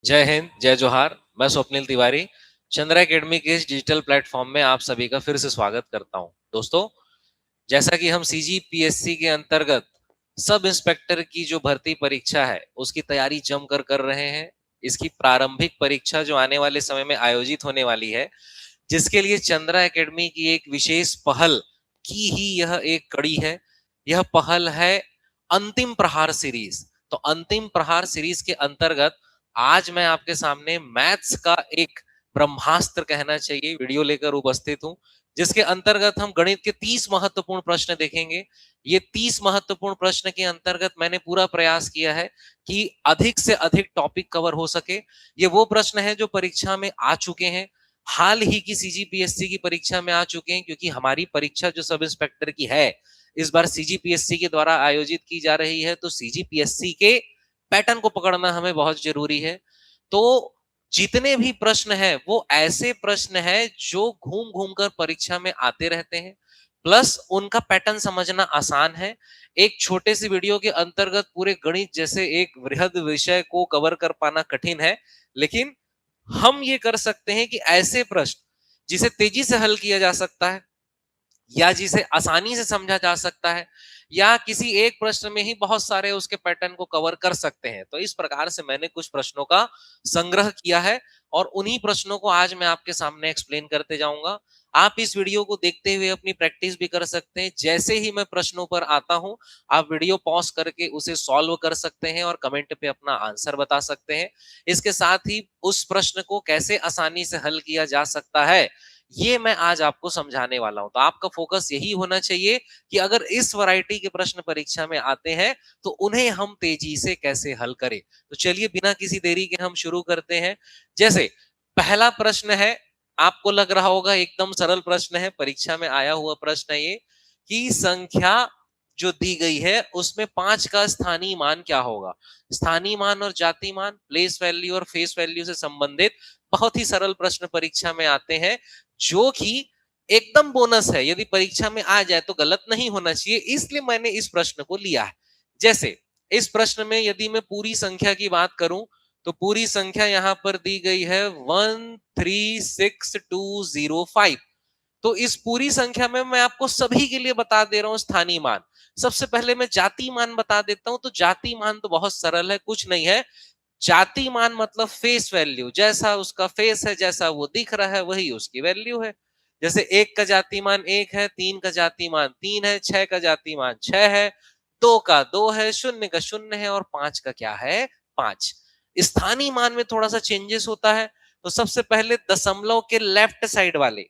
जय हिंद, जय जोहार। मैं स्वप्निल तिवारी चंद्रा एकेडमी के इस डिजिटल प्लेटफॉर्म में आप सभी का फिर से स्वागत करता हूं। दोस्तों, जैसा कि हम सीजीपीएससी के अंतर्गत सब इंस्पेक्टर की जो भर्ती परीक्षा है उसकी तैयारी जमकर कर रहे हैं। इसकी प्रारंभिक परीक्षा जो आने वाले समय में आयोजित होने वाली है, जिसके लिए चंद्रा एकेडमी की एक विशेष पहल की ही यह एक कड़ी है। यह पहल है अंतिम प्रहार सीरीज। तो अंतिम प्रहार सीरीज के अंतर्गत आज मैं आपके सामने मैथ्स का एक ब्रह्मास्त्र कहना चाहिए वीडियो लेकर उपस्थित हूं, जिसके अंतर्गत हम गणित के 30 महत्वपूर्ण प्रश्न देखेंगे। ये 30 महत्वपूर्ण प्रश्न के अंतर्गत मैंने पूरा प्रयास किया है कि अधिक से अधिक टॉपिक कवर हो सके। ये वो प्रश्न है जो परीक्षा में आ चुके हैं, हाल ही की सीजीपीएससी की परीक्षा में आ चुके हैं, क्योंकि हमारी परीक्षा जो सब इंस्पेक्टर की है इस बार सीजीपीएससी के द्वारा आयोजित की जा रही है। तो सीजीपीएससी के पैटर्न को पकड़ना हमें बहुत जरूरी है। तो जितने भी प्रश्न हैं वो ऐसे प्रश्न हैं जो घूम घूम कर परीक्षा में आते रहते हैं, प्लस उनका पैटर्न समझना आसान है। एक छोटे से वीडियो के अंतर्गत पूरे गणित जैसे एक वृहद विषय को कवर कर पाना कठिन है, लेकिन हम ये कर सकते हैं कि ऐसे प्रश्न जिसे तेजी से हल किया जा सकता है या जिसे आसानी से समझा जा सकता है, या किसी एक प्रश्न में ही बहुत सारे उसके पैटर्न को कवर कर सकते हैं। तो इस प्रकार से मैंने कुछ प्रश्नों का संग्रह किया है और उन्हीं प्रश्नों को आज मैं आपके सामने एक्सप्लेन करते जाऊंगा। आप इस वीडियो को देखते हुए अपनी प्रैक्टिस भी कर सकते हैं। जैसे ही मैं प्रश्नों पर आता हूं, आप वीडियो पॉज करके उसे सॉल्व कर सकते हैं और कमेंट पे अपना आंसर बता सकते हैं। इसके साथ ही उस प्रश्न को कैसे आसानी से हल किया जा सकता है, ये मैं आज आपको समझाने वाला हूं। तो आपका फोकस यही होना चाहिए कि अगर इस वैरायटी के प्रश्न परीक्षा में आते हैं तो उन्हें हम तेजी से कैसे हल करें। तो चलिए बिना किसी देरी के हम शुरू करते हैं। जैसे पहला प्रश्न है, आपको लग रहा होगा एकदम सरल प्रश्न है, परीक्षा में आया हुआ प्रश्न है ये, कि संख्या जो दी गई है उसमें 5 का स्थानीय मान क्या होगा। स्थानीय मान और जाति मान, प्लेस वैल्यू और फेस वैल्यू से संबंधित बहुत ही सरल प्रश्न परीक्षा में आते हैं, जो कि एकदम बोनस है। यदि परीक्षा में आ जाए तो गलत नहीं होना चाहिए, इसलिए मैंने इस प्रश्न को लिया है। जैसे इस प्रश्न में यदि मैं पूरी संख्या की बात करूं तो पूरी संख्या यहां पर दी गई है 136205। तो इस पूरी संख्या में मैं आपको सभी के लिए बता दे रहा हूं स्थानीय मान। सबसे पहले मैं जाति मान बता देता हूं। तो जाति मान तो बहुत सरल है, कुछ नहीं है। जाति मान मतलब फेस वैल्यू, जैसा उसका फेस है, जैसा वो दिख रहा है वही उसकी वैल्यू है। जैसे 1 का जाति मान 1 है, 3 का जाति मान 3 है, 6 का जाति मान 6 है, 2 का 2 है, 0 का 0 है और 5 का क्या है, 5। स्थानीय मान में थोड़ा सा चेंजेस होता है। तो सबसे पहले दशमलव के लेफ्ट साइड वाले,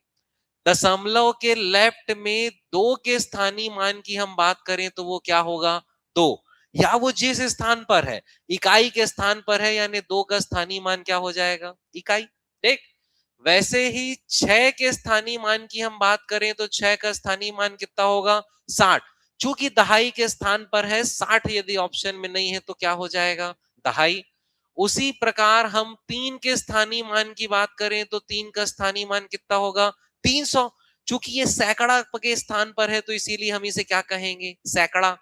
दशमलव के लेफ्ट में 2 के स्थानीय मान की हम बात करें तो वो क्या होगा, 2। या वो जिस स्थान पर है, इकाई के स्थान पर है, यानी 2 का स्थानीय मान क्या हो जाएगा, इकाई। ठीक। वैसे ही 6 के स्थानीय मान की हम बात करें तो 6 का स्थानीय मान कितना होगा, 60। चूंकि दहाई के स्थान पर है, 60 यदि ऑप्शन में नहीं है तो क्या हो जाएगा, दहाई। उसी प्रकार हम 3 के स्थानीय मान की बात करें तो 3 का स्थानीय मान कितना होगा, 300। चूंकि ये सैकड़ा के स्थान पर है तो इसीलिए हम इसे क्या कहेंगे, सैकड़ा।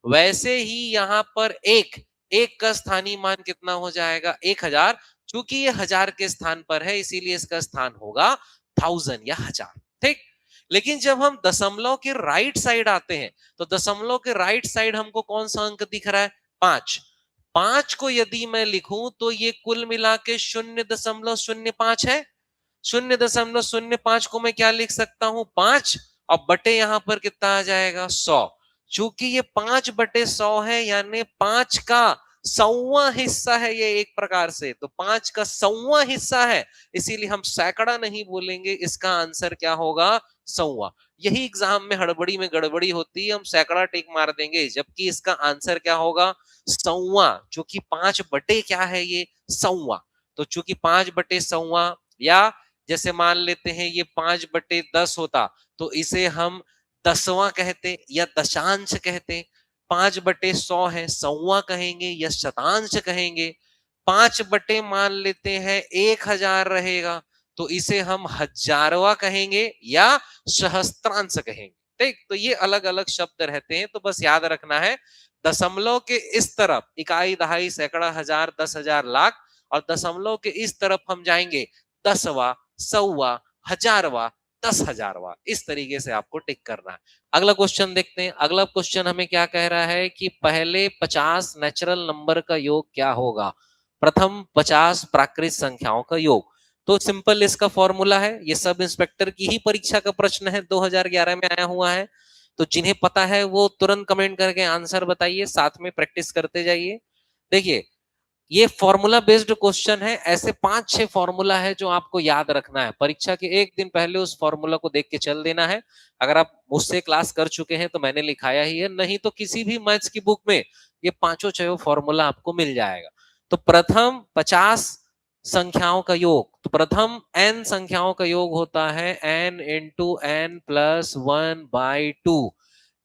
वैसे ही यहां पर एक एक का स्थानीय मान कितना हो जाएगा, 1000। चूंकि ये 1000 के स्थान पर है इसीलिए इसका स्थान होगा 1000 या 1000। ठीक। लेकिन जब हम दशमलव के राइट साइड आते हैं तो दशमलव के राइट साइड हमको कौन सा अंक दिख रहा है, 5। 5 को यदि मैं लिखूं तो ये कुल मिला के 0.05 है। 0.05 को मैं क्या लिख सकता हूं, 5। और बटे यहां पर कितना आ जाएगा, 100। चूंकि ये 5/100 है, यानी 5 का 100वां हिस्सा है ये एक प्रकार से, तो 5 का 100वां हिस्सा है, इसीलिए हम सैकड़ा नहीं बोलेंगे। इसका आंसर क्या होगा, 100वां। यही एग्जाम में हड़बड़ी में गड़बड़ी होती है, हम सैकड़ा टिक मार देंगे, जबकि इसका आंसर क्या होगा, 100वां। चूंकि 5 बटे क्या है ये, 100वां। तो चूंकि 5/100, या जैसे मान लेते हैं ये 5/10 होता तो इसे हम 10वां कहते या दशांश कहते। 5/100 है, 100वां कहेंगे या शतांश कहेंगे। 5 बटे मान लेते हैं 1000 रहेगा तो इसे हम हजारवा कहेंगे या सहस्त्रांश कहेंगे। ठीक। तो ये अलग अलग शब्द रहते हैं, तो बस याद रखना है दशमलव के इस तरफ इकाई, दहाई, सैकड़ा, हजार, 10,000, लाख, और दशमलव के इस तरफ हम जाएंगे 10वां, 100वां, 1000वां, 10,000वां, इस तरीके से आपको टिक करना है। अगला क्वेश्चन देखते हैं। अगला क्वेश्चन हमें क्या कह रहा है कि पहले 50 नेचुरल नंबर का योग क्या होगा? प्रथम 50 प्राकृत संख्याओं का योग। तो सिंपल इसका फॉर्मूला है, ये सब इंस्पेक्टर की ही परीक्षा का प्रश्न है, 2011 में आया हुआ है। तो जिन्हें पता है वो तुरंत कमेंट करके आंसर बताइए, साथ में प्रैक्टिस करते जाइए। देखिए, ये फॉर्मूला बेस्ड क्वेश्चन है, ऐसे 5-6 फॉर्मूला है जो आपको याद रखना है। परीक्षा के एक दिन पहले उस फॉर्मूला को देख के चल देना है। अगर आप मुझसे क्लास कर चुके हैं तो मैंने लिखाया ही है, नहीं तो किसी भी मैथ्स की बुक में ये पांचों छह फॉर्मूला आपको मिल जाएगा। तो प्रथम 50 संख्याओं का योग, तो प्रथम n संख्याओं का योग होता है n इंटू n प्लस 1/2।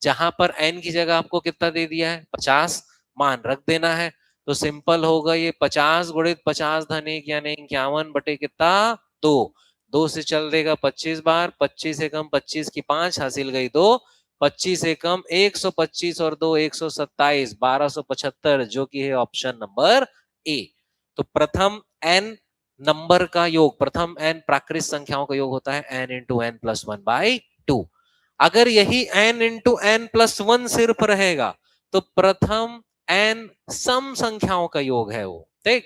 जहां पर n की जगह आपको कितना दे दिया है? 50 मान रख देना है। तो सिंपल होगा ये 50 गुणित 50 धन 1 यानी 51 बटे कितना? 2। 2 से चल देगा 25 बार, 25 एकम 25 की 5 हासिल गई 2, 25 एकम 125 और 2 127, 1275, जो कि है ऑप्शन नंबर ए। तो प्रथम n नंबर का योग, प्रथम n प्राकृत संख्याओं का योग होता है n इंटू n प्लस 1/2। अगर यही n इंटू n प्लस 1 सिर्फ रहेगा तो प्रथम n सम संख्याओं का योग है वो, ठीक।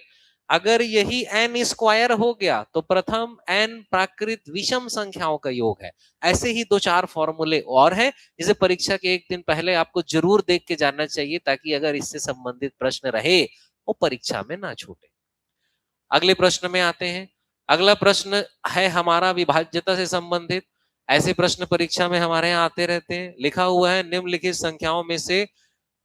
अगर यही n स्क्वायर हो गया तो प्रथम n प्राकृत विषम संख्याओं का योग है। ऐसे ही 2-4 फॉर्मूले और हैं जिसे परीक्षा के एक दिन पहले आपको जरूर देख के जाना चाहिए, ताकि अगर इससे संबंधित प्रश्न रहे वो परीक्षा में ना छूटे। अगले प्रश्न में आते हैं। अगला प्रश्न है हमारा विभाज्यता से संबंधित। ऐसे प्रश्न परीक्षा में हमारे यहाँ आते रहते हैं। लिखा हुआ है निम्नलिखित संख्याओं में से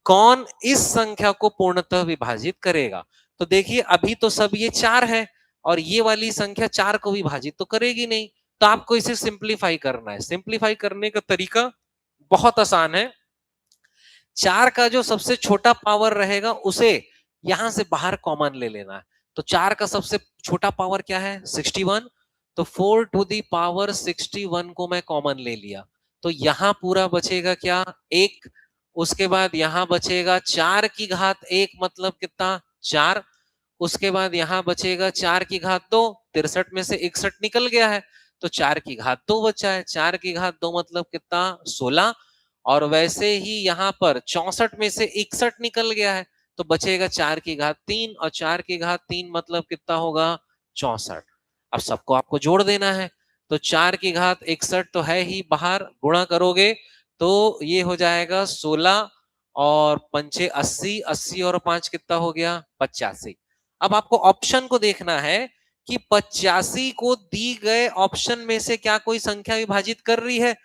कौन इस संख्या को पूर्णतः विभाजित करेगा? तो देखिए, अभी तो सब ये 4 है और ये वाली संख्या 4 को विभाजित तो करेगी नहीं, तो आपको इसे सिंप्लीफाई करना है। सिंप्लीफाई करने का तरीका बहुत आसान है। 4 का जो सबसे छोटा पावर रहेगा उसे यहां से बाहर कॉमन ले लेना है। तो 4 का सबसे छोटा पावर क्या है? 61। तो 4 टू दी पावर 61 को मैं कॉमन ले लिया, तो यहां पूरा बचेगा क्या? 1। उसके बाद यहां बचेगा 4 की घात 1, मतलब कितना? 4। उसके बाद यहां बचेगा 4 की घात 2, 63 में से 61 निकल गया है, तो 4 की घात 2 बचा है। 4 की घात 2 मतलब कितना? 16। और वैसे ही यहाँ पर 64 में से 61 निकल गया है, तो बचेगा 4 की घात 3, और 4 की घात 3 मतलब कितना होगा? 64। अब सबको आपको जोड़ देना है, तो 4 की घात 61 तो है ही बाहर, गुणा करोगे तो ये हो जाएगा 16 और 5 80, 80 और 5 कितना हो गया? 85। अब आपको ऑप्शन को देखना है कि 85 को दी गए ऑप्शन में से क्या कोई संख्या विभाजित कर रही है?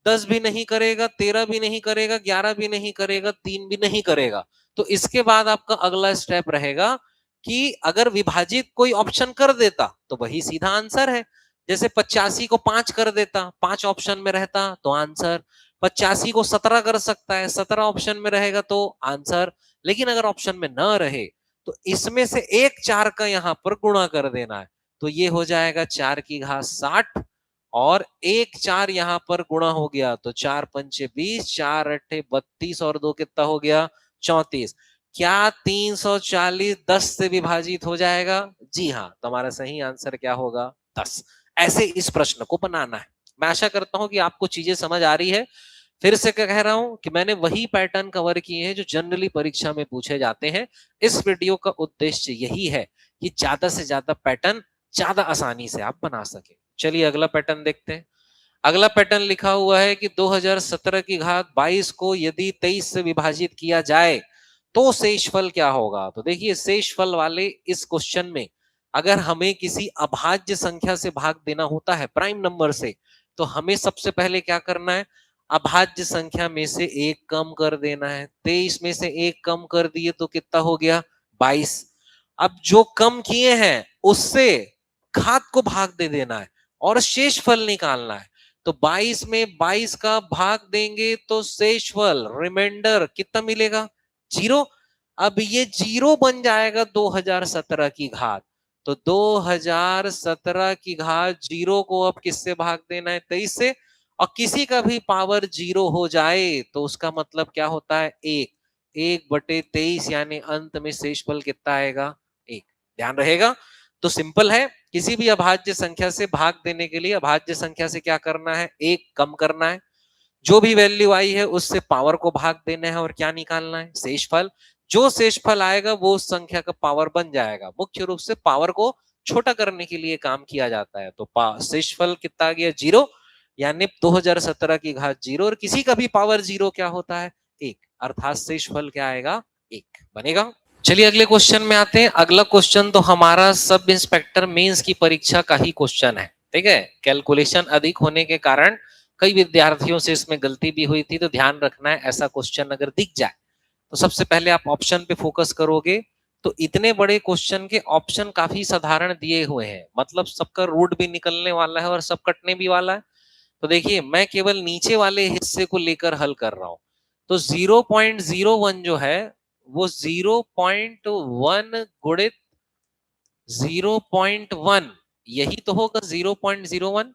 10 भी नहीं करेगा, 13 भी नहीं करेगा, 11 भी नहीं करेगा, 3 भी नहीं करेगा। तो इसके बाद आपका अगला स्टेप रहेगा कि अगर विभाजित कोई ऑप्शन कर देता तो वही सीधा आंसर है। जैसे 85 को 5 कर देता, 5 ऑप्शन में रहता तो आंसर। 85 को 17 कर सकता है, 17 ऑप्शन में रहेगा तो आंसर। लेकिन अगर ऑप्शन में न रहे तो इसमें से एक 4 का यहां पर गुणा कर देना है, तो ये हो जाएगा 4 की घात 60 और एक 4 यहां पर गुणा हो गया, तो 4 पंचे 20, 4 अट्ठे 32 और 2 कितना हो गया? 34। क्या 340 10 से विभाजित हो जाएगा? जी हाँ, तुम्हारा सही आंसर क्या होगा? 10। ऐसे इस प्रश्न को बनाना है। मैं आशा करता हूं कि आपको चीजें समझ आ रही है। फिर से क्या कह रहा हूं कि मैंने वही पैटर्न कवर किए हैं जो जनरली परीक्षा में पूछे जाते हैं। इस वीडियो का उद्देश्य यही है कि ज्यादा से ज्यादा पैटर्न ज्यादा आसानी से आप बना सके। चलिए अगला पैटर्न देखते हैं। अगला पैटर्न लिखा हुआ है कि 2017 की घात 22 को यदि 23 से विभाजित किया जाए तो शेषफल क्या होगा? तो देखिए, शेषफल वाले इस क्वेश्चन में अगर हमें किसी अभाज्य संख्या से भाग देना होता है, प्राइम नंबर से, तो हमें सबसे पहले क्या करना है? अभाज्य संख्या में से एक कम कर देना है। 23 में से एक कम कर दिए तो कितना हो गया? 22। अब जो कम किए हैं उससे घात को भाग दे देना है और शेषफल निकालना है। तो 22 में 22 का भाग देंगे तो शेषफल रिमाइंडर कितना मिलेगा? 0। अब ये 0 बन जाएगा 2017 की घात। तो 2017 की घात 0 को अब किससे भाग देना है? 23 से। और किसी का भी पावर 0 हो जाए तो उसका मतलब क्या होता है? 1। 1/23 यानी अंत में शेषफल कितना आएगा? 1। ध्यान रहेगा। तो सिंपल है, किसी भी अभाज्य संख्या से भाग देने के लिए अभाज्य संख्या से क्या करना है, एक कम करना है, जो भी वैल्यू आई है उससे पावर को भाग देना है और क्या निकालना है, शेषफल। जो शेषफल आएगा वो उस संख्या का पावर बन जाएगा। मुख्य रूप से पावर को छोटा करने के लिए काम किया जाता है। तो शेषफल कितना आ गया, 0, यानी 2017 की घात 0, और किसी का भी पावर 0 क्या होता है, 1, अर्थात शेषफल क्या आएगा, 1 बनेगा। चलिए अगले क्वेश्चन में आते हैं। अगला क्वेश्चन तो हमारा सब इंस्पेक्टर मेंस की परीक्षा का ही क्वेश्चन है, ठीक है। कैलकुलेशन अधिक होने के कारण कई विद्यार्थियों से इसमें गलती भी हुई थी, तो ध्यान रखना है ऐसा क्वेश्चन अगर दिख जाए तो सबसे पहले आप ऑप्शन पे फोकस करोगे। तो इतने बड़े क्वेश्चन के ऑप्शन काफी साधारण दिए हुए हैं, मतलब सबका रूट भी निकलने वाला है और सब कटने भी वाला है। तो देखिए मैं केवल नीचे वाले हिस्से को लेकर हल कर रहा हूं। तो 0.01 जो है वो 0.1 गुणित 0.1, यही तो होगा 0.01,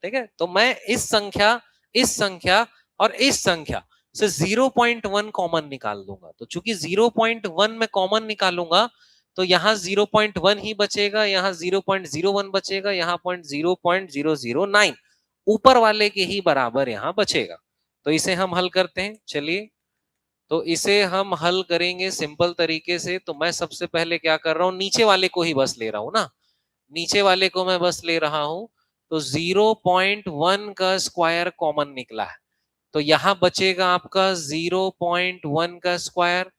ठीक है। तो मैं इस संख्या और इस संख्या से 0.1 कॉमन निकाल लूंगा। तो चूंकि 0.1 में कॉमन निकालूंगा तो यहाँ 0.1 ही बचेगा, यहाँ 0.01 बचेगा, यहाँ 0.0009 ऊपर वाले के ही बराबर यहाँ बचेगा। तो इसे हम हल करते हैं। चलिए तो इसे हम हल करेंगे सिंपल तरीके से। तो मैं सबसे पहले क्या कर रहा हूं, नीचे वाले को ही बस ले रहा हूं ना, नीचे वाले को मैं बस ले रहा हूं। तो 0.1 का स्क्वायर कॉमन निकला है, तो यहां बचेगा आपका 0.1 का स्क्वायर,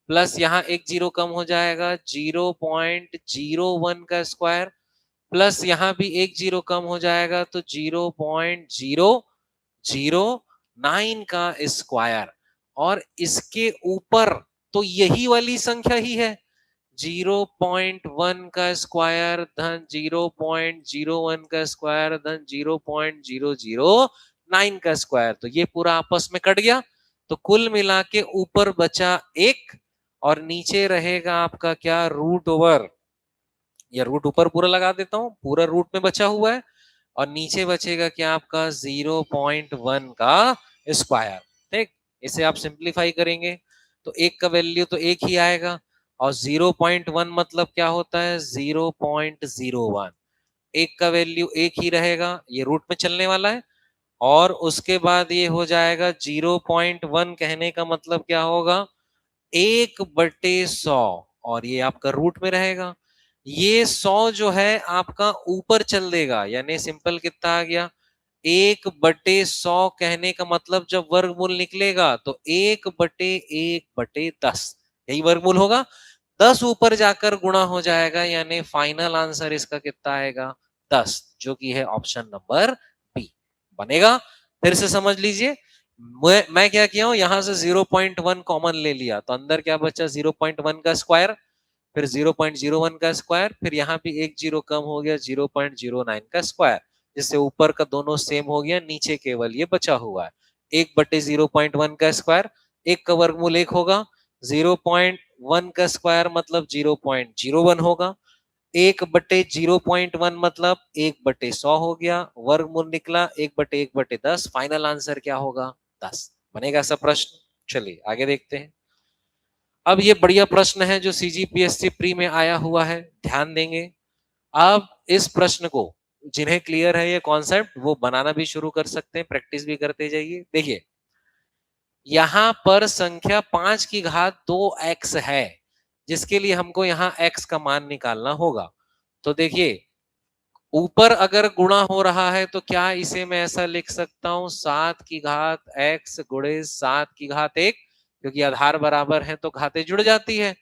प्लस यहाँ एक जीरो कम हो जाएगा 0.01 का स्क्वायर, प्लस यहाँ भी एक जीरो कम हो जाएगा तो 0.009 का स्क्वायर, और इसके ऊपर तो यही वाली संख्या ही है, 0.1 का स्क्वायर धन 0.01 का स्क्वायर धन 0.009 का स्क्वायर। तो ये पूरा आपस में कट गया, तो कुल मिला के ऊपर बचा 1 और नीचे रहेगा आपका क्या, रूट ओवर, या रूट ऊपर पूरा लगा देता हूं, पूरा रूट में बचा हुआ है, और नीचे बचेगा क्या आपका 0.1 का स्क्वायर, ठीक। इसे आप सिंप्लीफाई करेंगे तो एक का वैल्यू तो एक ही आएगा, और 0.1 मतलब क्या होता है, 0.01, एक का वैल्यू एक ही रहेगा, ये रूट में चलने वाला है। और उसके बाद ये हो जाएगा 0.1 कहने का मतलब क्या होगा, 1/100, और ये आपका रूट में रहेगा। ये 100 जो है आपका ऊपर चल देगा, यानी सिंपल कितना आ गया, 1/100 कहने का मतलब जब वर्गमूल निकलेगा तो 1/1/10, यही वर्गमूल होगा। 10 ऊपर जाकर गुणा हो जाएगा, यानी फाइनल आंसर इसका कितना आएगा, 10, जो कि है ऑप्शन नंबर बी बनेगा। फिर से समझ लीजिए, मैं क्या किया हूं, यहां से 0.1 कॉमन ले लिया, तो अंदर क्या बचा, 0.1 का स्क्वायर, फिर 0.01 का स्क्वायर, फिर यहाँ भी एक जीरो कम हो गया 0.09 का स्क्वायर, जिससे ऊपर का दोनों सेम हो गया, नीचे केवल ये बचा हुआ है 1/0.1 का स्क्वायर, एक का वर्गमूल एक होगा, 0.1 का स्क्वायर मतलब 0.01 होगा, 1/0.1 मतलब 1/100 हो गया, वर्गमूल निकला 1/1/10, फाइनल आंसर क्या होगा, 10 बनेगा ऐसा प्रश्न। चलिए आगे देखते हैं। अब ये बढ़िया प्रश्न है जो सीजीपीएससी प्री में आया हुआ है, ध्यान देंगे। अब इस प्रश्न को जिन्हें क्लियर है ये कॉन्सेप्ट, वो बनाना भी शुरू कर सकते हैं, प्रैक्टिस भी करते जाइए। देखिए यहां पर संख्या 5 की घात 2x है, जिसके लिए हमको यहाँ x का मान निकालना होगा। तो देखिए ऊपर अगर गुणा हो रहा है तो क्या इसे मैं ऐसा लिख सकता हूं, 7 की घात x गुणे 7 की घात 1, क्योंकि आधार बराबर है तो घातें जुड़ जाती है,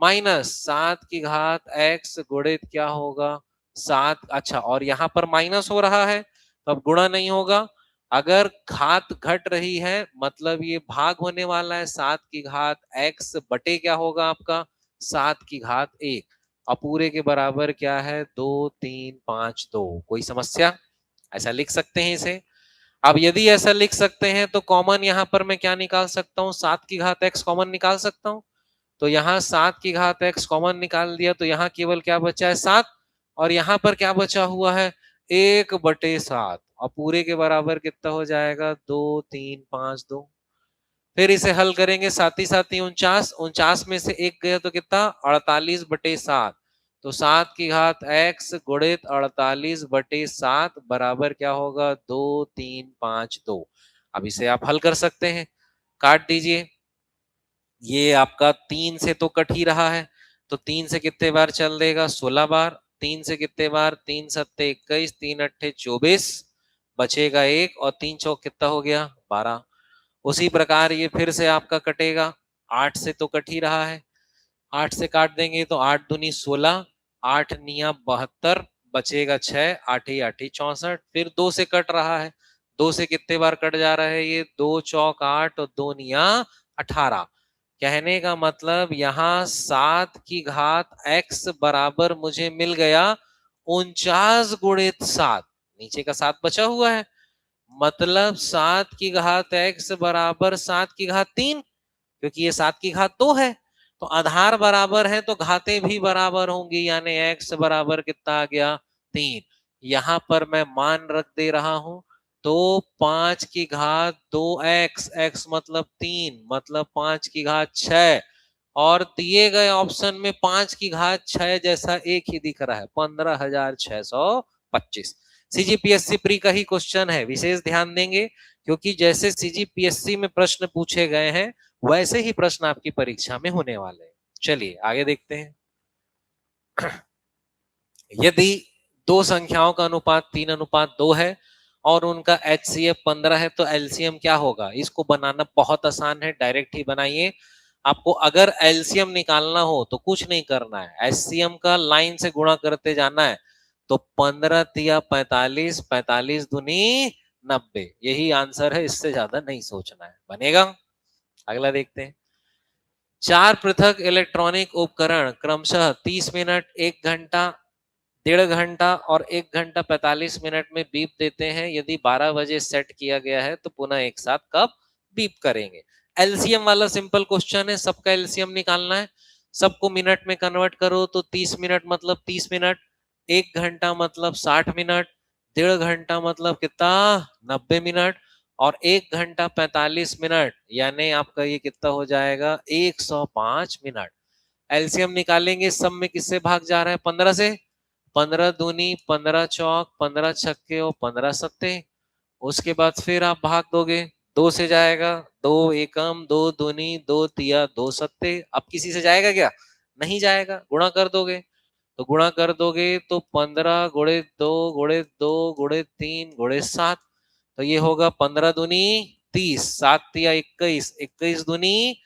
माइनस 7 की घात x गुणित क्या होगा 7, अच्छा और यहाँ पर माइनस हो रहा है तो अब गुणा नहीं होगा, अगर घात घट रही है मतलब ये भाग होने वाला है, 7 की घात x बटे क्या होगा आपका 7 की घात 1, अब पूरे के बराबर क्या है 2 3 5 2, कोई समस्या, ऐसा लिख सकते हैं इसे। अब यदि ऐसा लिख सकते हैं तो कॉमन यहाँ पर मैं क्या निकाल सकता हूँ, 7 की घात x कॉमन निकाल सकता हूँ। तो यहाँ 7 की घात x कॉमन निकाल दिया तो यहाँ केवल क्या बचा है 7, और यहाँ पर क्या बचा हुआ है 1/7, और पूरे के बराबर कितना हो जाएगा 2 3 5 2। फिर इसे हल करेंगे, साथ ही 49, 49 में से एक गया तो कितना 48/7, तो 7 की घात x गुणित 48/7 बराबर क्या होगा 2352। अब इसे आप हल कर सकते हैं, काट दीजिए। ये आपका 3 से तो कट ही रहा है, तो 3 से कितने बार चल देगा 16 बार, 3 से कितने बार 3 सत्ते 21, 3 अट्ठे 24, बचेगा 1 और 3 चौक कितना हो गया 12। उसी प्रकार ये फिर से आपका कटेगा, 8 से तो कट ही रहा है, 8 से काट देंगे तो 8 दूनी 16, 8 निया 72, बचेगा 6, 8 ही 8 ही 64। फिर 2 से कट रहा है, 2 से कितने बार कट जा रहा है ये 2 चौक 8 और 2 निया 18। कहने का मतलब यहाँ 7 की घात x बराबर मुझे मिल गया 49 गुणित 7, नीचे का 7 बचा हुआ है, मतलब 7 की घात x बराबर 7 की घात 3, क्योंकि ये 7 की घात 2 है, तो आधार बराबर है तो घातें भी बराबर होंगी, यानी x बराबर कितना आ गया 3। यहां पर मैं मान रख दे रहा हूं, तो 5 की घात 2x, x मतलब 3, मतलब 5 की घात 6, और दिए गए ऑप्शन में 5 की घात 6 जैसा एक ही दिख रहा है 15,625। सीजीपीएससी प्री का ही क्वेश्चन है, विशेष ध्यान देंगे, क्योंकि जैसे सीजीपीएससी में प्रश्न पूछे गए हैं वैसे ही प्रश्न आपकी परीक्षा में होने वाले हैं। चलिए आगे देखते हैं। यदि दो संख्याओं का अनुपात 3:2 है और उनका HCF 15 है तो एलसीएम क्या होगा? इसको बनाना बहुत आसान है, डायरेक्ट ही बनाइए। आपको अगर एलसीएम निकालना हो तो कुछ नहीं करना है, एचसीएम का लाइन से गुणा करते जाना है। तो 15 तिया 45, 45 दूनी 90, यही आंसर है, इससे ज्यादा नहीं सोचना है, बनेगा। अगला देखते हैं। 4 पृथक इलेक्ट्रॉनिक उपकरण क्रमशः 30 मिनट, 1 घंटा, 1.5 घंटा और 1 घंटा 45 मिनट में बीप देते हैं। यदि 12 बजे सेट किया गया है तो पुनः एक साथ कब बीप करेंगे? एलसीएम वाला सिंपल क्वेश्चन है, सबका एलसीएम निकालना है, सबको मिनट में कन्वर्ट करो तो 30 मिनट मतलब 30 मिनट, 1 घंटा मतलब 60 मिनट, 1.5 घंटा मतलब कितना 90 मिनट, और 1 घंटा 45 मिनट, यानी आपका ये कितना हो जाएगा 105 मिनट। एलसीएम निकालेंगे, सब में किससे भाग जा रहा है 15 से, 15 दूनी 15 चौक 15 छक्के और 15 सत्ते। उसके बाद फिर आप भाग दोगे, 2 से जाएगा, 2 एकम 2 दूनी 2 तिया 2 सत्ते। अब किसी से जाएगा क्या? नहीं जाएगा, गुणा कर दोगे, तो गुणा कर दोगे तो 15 गुणित 2 गुणित 2 गुणित 3 गुणित 7, तो ये होगा 15 दूनी 30, 7 तिया 21, 21 दूनी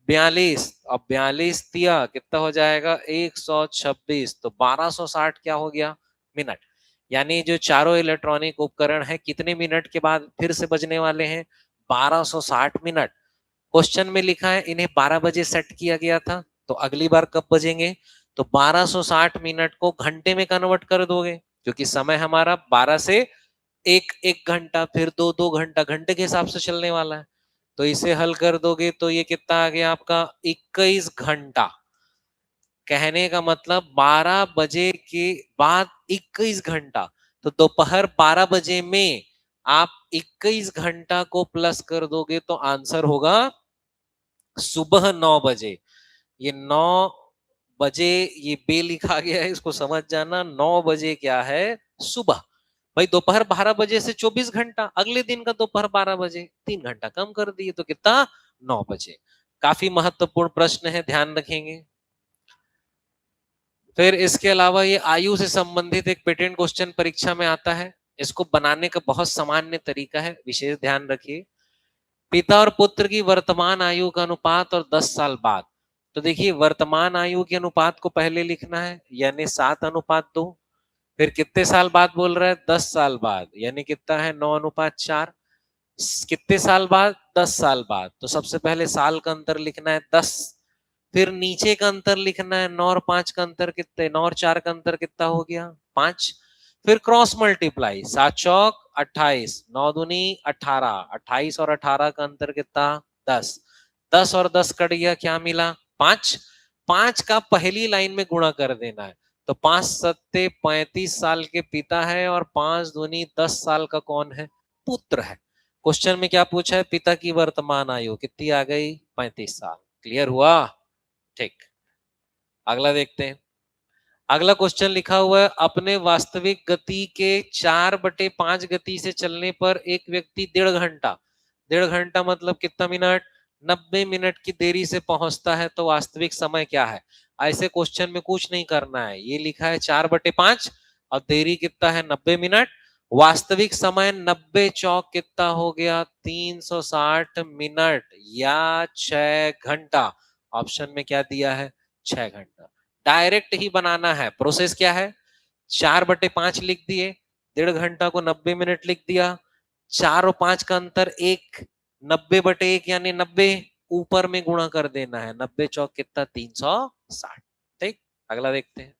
42, अब 42 तिया कितना हो जाएगा 126, तो 1260 क्या हो गया मिनट। यानी जो चारों इलेक्ट्रॉनिक उपकरण है कितने मिनट के बाद फिर से बजने वाले हैं 1260 मिनट। क्वेश्चन में लिखा है इन्हें 12 बजे सेट किया गया था, तो अगली बार कब बजेंगे? तो 1260 मिनट को घंटे में कन्वर्ट कर दोगे, क्योंकि समय हमारा 12 से एक एक घंटा, फिर दो दो घंटा, घंटे के हिसाब से चलने वाला है। तो इसे हल कर दोगे तो ये कितना आ गया आपका 21 घंटा। कहने का मतलब 12 बजे के बाद 21 घंटा, तो दोपहर 12 बजे में आप 21 घंटा को प्लस कर दोगे तो आंसर होगा सुबह 9 बजे। ये 9 बजे ये बे लिखा गया है, इसको समझ जाना, 9 बजे क्या है सुबह। भाई दोपहर 12 बजे से 24 घंटा, अगले दिन का दोपहर 12 बजे 3 घंटा कम कर दिए तो कितना 9 बजे। काफी महत्वपूर्ण प्रश्न है, ध्यान रखेंगे। फिर इसके अलावा ये आयु से संबंधित एक पेटेंट क्वेश्चन परीक्षा में आता है, इसको बनाने का बहुत सामान्य तरीका है, विशेष ध्यान रखिए। पिता और पुत्र की वर्तमान आयु का अनुपात और 10 साल बाद। तो देखिए वर्तमान आयु के अनुपात को पहले लिखना है, यानी 7:2। फिर कितने साल बाद बोल रहा है 10 साल बाद, यानी कितना है 9:4। कितने साल बाद 10 साल बाद, तो सबसे पहले साल का अंतर लिखना है 10, फिर नीचे का अंतर लिखना है 9 और 5 का अंतर कितने, 9 और 4 का अंतर कितना हो गया 5, फिर क्रॉस मल्टीप्लाई 7 चौक 28, 9 दूनी 18, 28 और 18 का अंतर कितना 10, 10 और 10 कट गया क्या मिला 5, 5 का पहली लाइन में गुणा कर देना है, तो 5 सत्ते 35 साल के पिता है और 5 दूनी 10 साल का कौन है पुत्र है। क्वेश्चन में क्या पूछा है, पिता की वर्तमान आयु कितनी आ गई 35 साल। क्लियर हुआ? ठीक, अगला देखते हैं। अगला क्वेश्चन लिखा हुआ है, अपने वास्तविक गति के 4/5 गति से चलने पर एक व्यक्ति 1.5 घंटा मतलब कितना मिनट, 90 मिनट की देरी से पहुंचता है, तो वास्तविक समय क्या है। ऐसे क्वेश्चन में कुछ नहीं करना है, ये लिखा है 4/5 और देरी कितना है 90 मिनट, वास्तविक समय 90 चौक कितना हो गया 360 मिनट या 6 घंटा। ऑप्शन में क्या दिया है 6 घंटा। डायरेक्ट ही बनाना है, प्रोसेस क्या है, 4/5 लिख दिए, 1.5 घंटा को 90 मिनट लिख दिया, 4 और 5 का अंतर 1, 90/1 यानी 90, ऊपर में गुणा कर देना है, 90 चौक कितना 360। ठीक, अगला देखते हैं।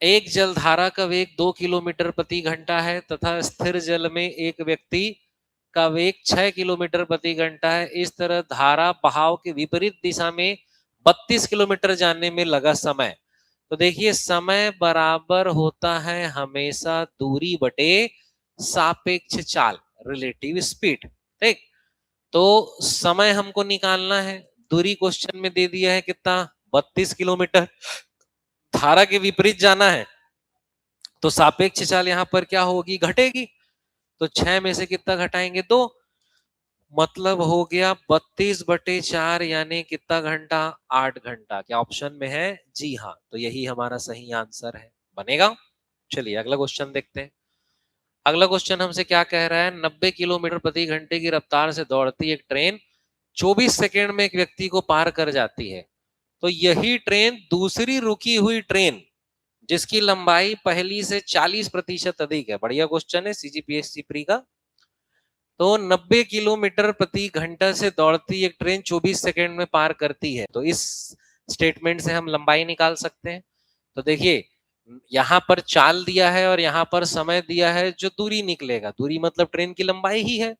एक जलधारा का वेग 2 किलोमीटर प्रति घंटा है तथा स्थिर जल में एक व्यक्ति का वेग 6 किलोमीटर प्रति घंटा है। इस तरह धारा बहाव के विपरीत दिशा में 32 किलोमीटर जाने में लगा समय। तो देखिए समय बराबर होता है हमेशा दूरी बटे सापेक्ष चाल, रिलेटिव स्पीड। ठीक, तो समय हमको निकालना है, दूरी क्वेश्चन में दे दिया है कितना 32 किलोमीटर, धारा के विपरीत जाना है तो सापेक्ष चाल यहां पर क्या होगी, घटेगी। तो 6 में से कितना घटाएंगे 2, मतलब हो गया 32/4 यानी कितना घंटा 8 घंटा। क्या ऑप्शन में है, जी हाँ, तो यही हमारा सही आंसर है, बनेगा। चलिए अगला क्वेश्चन देखते हैं। अगला क्वेश्चन हमसे क्या कह रहा है, 90 किलोमीटर प्रति घंटे की रफ्तार से दौड़ती एक ट्रेन 24 सेकेंड में एक व्यक्ति को पार कर जाती है, तो यही ट्रेन दूसरी रुकी हुई ट्रेन जिसकी लंबाई पहली से 40% अधिक है, बढ़िया क्वेश्चन है सीजीपीएससी प्री का। तो 90 किलोमीटर प्रति घंटा से दौड़ती एक ट्रेन 24 सेकंड में पार करती है, तो इस स्टेटमेंट से हम लंबाई निकाल सकते हैं। तो देखिए यहां पर चाल दिया है और यहां पर समय दिया है, जो दूरी निकलेगा, दूरी मतलब ट्रेन की लंबाई ही है।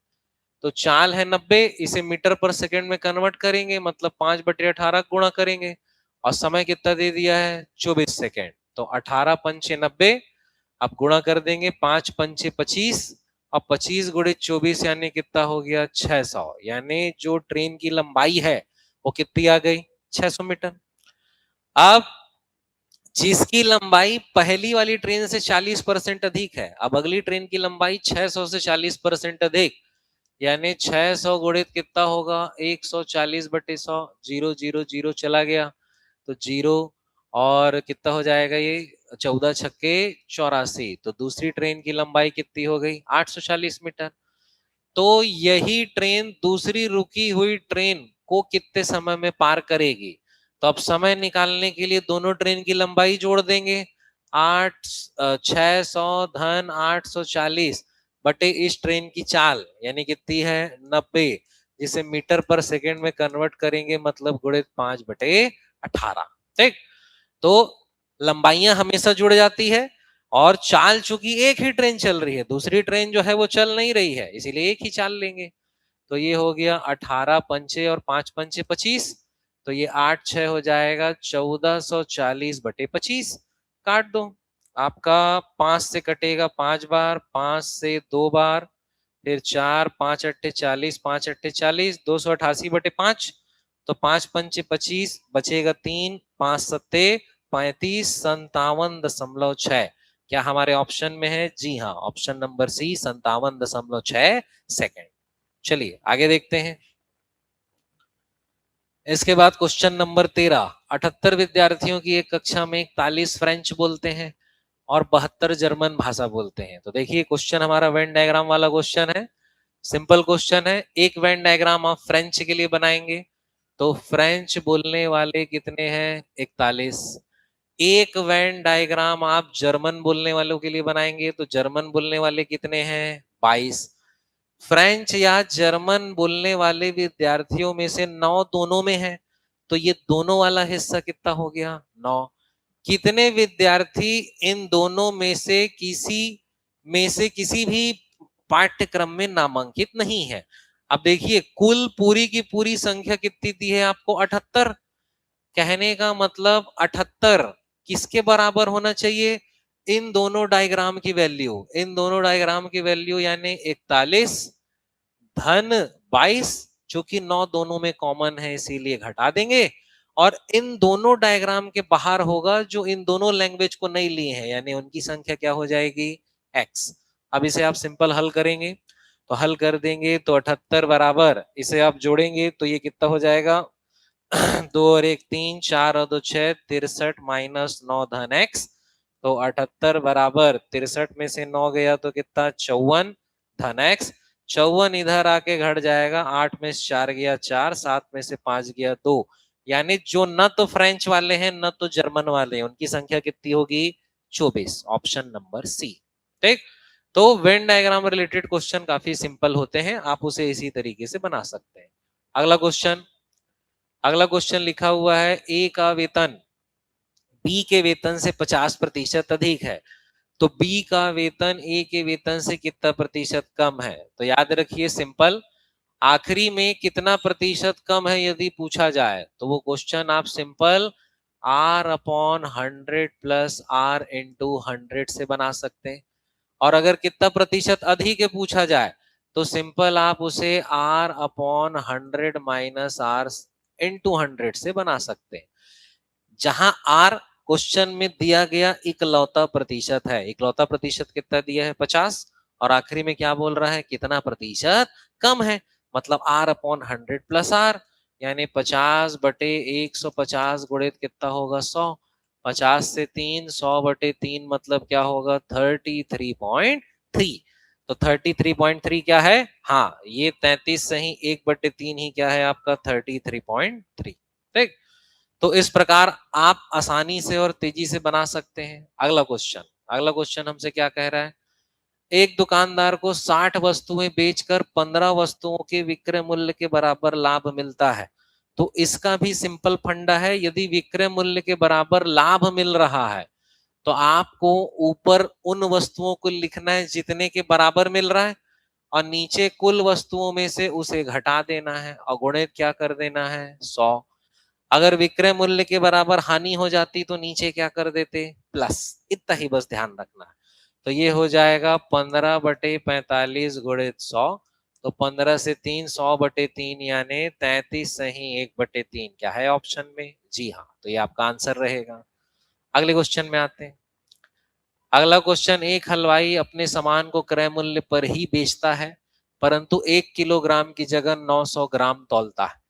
तो चाल है 90, इसे मीटर पर सेकंड में कन्वर्ट करेंगे, मतलब 5/18 गुणा करेंगे, और समय कितना दे दिया है 24 सेकंड। तो 18 पंचे 90, अब गुणा कर देंगे, 5 पंचे 25, अब 25 गुणित 24 यानी कितना हो गया 600, यानी जो ट्रेन की लंबाई है वो कितनी आ गई 600 मीटर। अब जिसकी लंबाई पहली वाली ट्रेन से 40% अधिक है, अब अगली ट्रेन की लंबाई 600 से 40% अधिक, यानी 600 गुणित कितना होगा 140/100, 0 0 0 चला गया तो 0, और कितना हो जाएगा ये 14 छक्के 84, तो दूसरी ट्रेन की लंबाई कितनी हो गई 840 मीटर। तो यही ट्रेन दूसरी रुकी हुई ट्रेन को कितने समय में पार करेगी। तो अब समय निकालने के लिए दोनों ट्रेन की लंबाई जोड़ देंगे, 600 धन 840 बटे इस ट्रेन की चाल यानी कितनी है 90, जिसे मीटर पर सेकंड में कन्वर्ट करेंगे, मतलब गुणित 5/18। ठीक, तो लंबाइयां हमेशा जुड़ जाती है, और चाल चूंकि एक ही ट्रेन चल रही है, दूसरी ट्रेन जो है वो चल नहीं रही है, इसीलिए एक ही चाल लेंगे। तो ये हो गया 18 पंचे और 5 पंचे 25, तो ये 8 6 हो जाएगा 1440/25, काट दो। आपका 5 से कटेगा 5 बार, 5 से 2 बार, फिर 4 5 अट्ठे 40, 5 अट्ठे 40, 288/5, तो 5 पंचे 25, बचेगा 3, 5 सत्ते 35, 57.6। क्या हमारे ऑप्शन में है, जी हाँ, ऑप्शन नंबर सी 57.6 सेकेंड। चलिए आगे देखते हैं। इसके बाद क्वेश्चन नंबर 13, 78 विद्यार्थियों की एक कक्षा में 41 फ्रेंच बोलते हैं और 72 जर्मन भाषा बोलते हैं। तो देखिए क्वेश्चन हमारा वेन डायग्राम वाला क्वेश्चन है, सिंपल क्वेश्चन है। एक वेन डायग्राम आप फ्रेंच के लिए बनाएंगे, तो फ्रेंच बोलने वाले कितने हैं 41। एक वेन डायग्राम आप जर्मन बोलने वालों के लिए बनाएंगे, तो जर्मन बोलने वाले कितने हैं 22। फ्रेंच या जर्मन बोलने वाले विद्यार्थियों में से 9 दोनों में है, तो ये दोनों वाला हिस्सा कितना हो गया 9। कितने विद्यार्थी इन दोनों में से किसी भी पाठ्यक्रम में नामांकित नहीं है। अब देखिए कुल पूरी की पूरी संख्या कितनी दी है आपको 78, कहने का मतलब 78 किसके बराबर होना चाहिए, इन दोनों डायग्राम की वैल्यू, इन दोनों डायग्राम की वैल्यू यानी 41 धन 22, जो कि 9 दोनों में कॉमन है इसीलिए घटा देंगे, और इन दोनों डायग्राम के बाहर होगा जो इन दोनों लैंग्वेज को नहीं लिए हैं, यानी उनकी संख्या क्या हो जाएगी, x। अब इसे आप सिंपल हल करेंगे, तो हल कर देंगे तो 78 बराबर, इसे आप जोड़ेंगे तो ये कितना हो जाएगा 2 और 1 3, 4 और 2 6, 63 माइनस 9 धन x। तो 78 बराबर 63 में से 9 गया तो कितना 54 धन x। 54 इधर आके घट जाएगा, 8 में से 4 गया 4, 7 में से 5 गया 2। यानी जो न तो फ्रेंच वाले हैं न तो जर्मन वाले हैं, उनकी संख्या कितनी होगी 24। Option number C. ठीक। तो वेन डायग्राम रिलेटेड क्वेश्चन काफी सिंपल होते हैं, आप उसे इसी तरीके से बना सकते हैं। अगला क्वेश्चन, अगला क्वेश्चन लिखा हुआ है ए का वेतन बी के वेतन से 50% अधिक है, तो बी का वेतन ए के वेतन से कितना प्रतिशत कम है। तो याद रखिए सिंपल, आखिरी में कितना प्रतिशत कम है यदि पूछा जाए तो वो क्वेश्चन आप simple r upon 100 plus r into 100 से बना सकते हैं। और अगर कितना प्रतिशत अधिक है पूछा जाए तो सिंपल आप उसे r upon 100 minus r into 100 से बना सकते हैं, जहां r क्वेश्चन में दिया गया इकलौता प्रतिशत है। इकलौता प्रतिशत कितना दिया है 50, और आखिरी में क्या बोल रहा है कितना प्रतिशत कम है, मतलब r अपॉन 100 प्लस r, यानी 50 बटे 150 गुणित कितना होगा 100, 50 से 3, 100 बटे 3 मतलब क्या होगा 33.3। तो 33.3 क्या है, हाँ ये 33 सही 1/3 ही क्या है आपका 33.3। ठीक। तो इस प्रकार आप आसानी से और तेजी से बना सकते हैं। अगला क्वेश्चन, अगला क्वेश्चन हमसे क्या कह रहा है, एक दुकानदार को 60 वस्तुएं बेचकर 15 वस्तुओं के विक्रय मूल्य के बराबर लाभ मिलता है। तो इसका भी सिंपल फंडा है, यदि विक्रय मूल्य के बराबर लाभ मिल रहा है तो आपको ऊपर उन वस्तुओं को लिखना है जितने के बराबर मिल रहा है, और नीचे कुल वस्तुओं में से उसे घटा देना है और गुणित क्या कर देना है 100। अगर विक्रय मूल्य के बराबर हानि हो जाती तो नीचे क्या कर देते प्लस, इतना ही बस ध्यान रखना है। तो ये हो जाएगा 15/45 गुणित 100, तो 15 से 3, 100/3 यानी 33 सही 1/3 क्या है ऑप्शन में, जी हाँ, तो ये आपका आंसर रहेगा। अगले क्वेश्चन में आते हैं। अगला क्वेश्चन, एक हलवाई अपने सामान को क्रय मूल्य पर ही बेचता है परंतु 1 किलोग्राम की जगह 900 ग्राम तौलता है।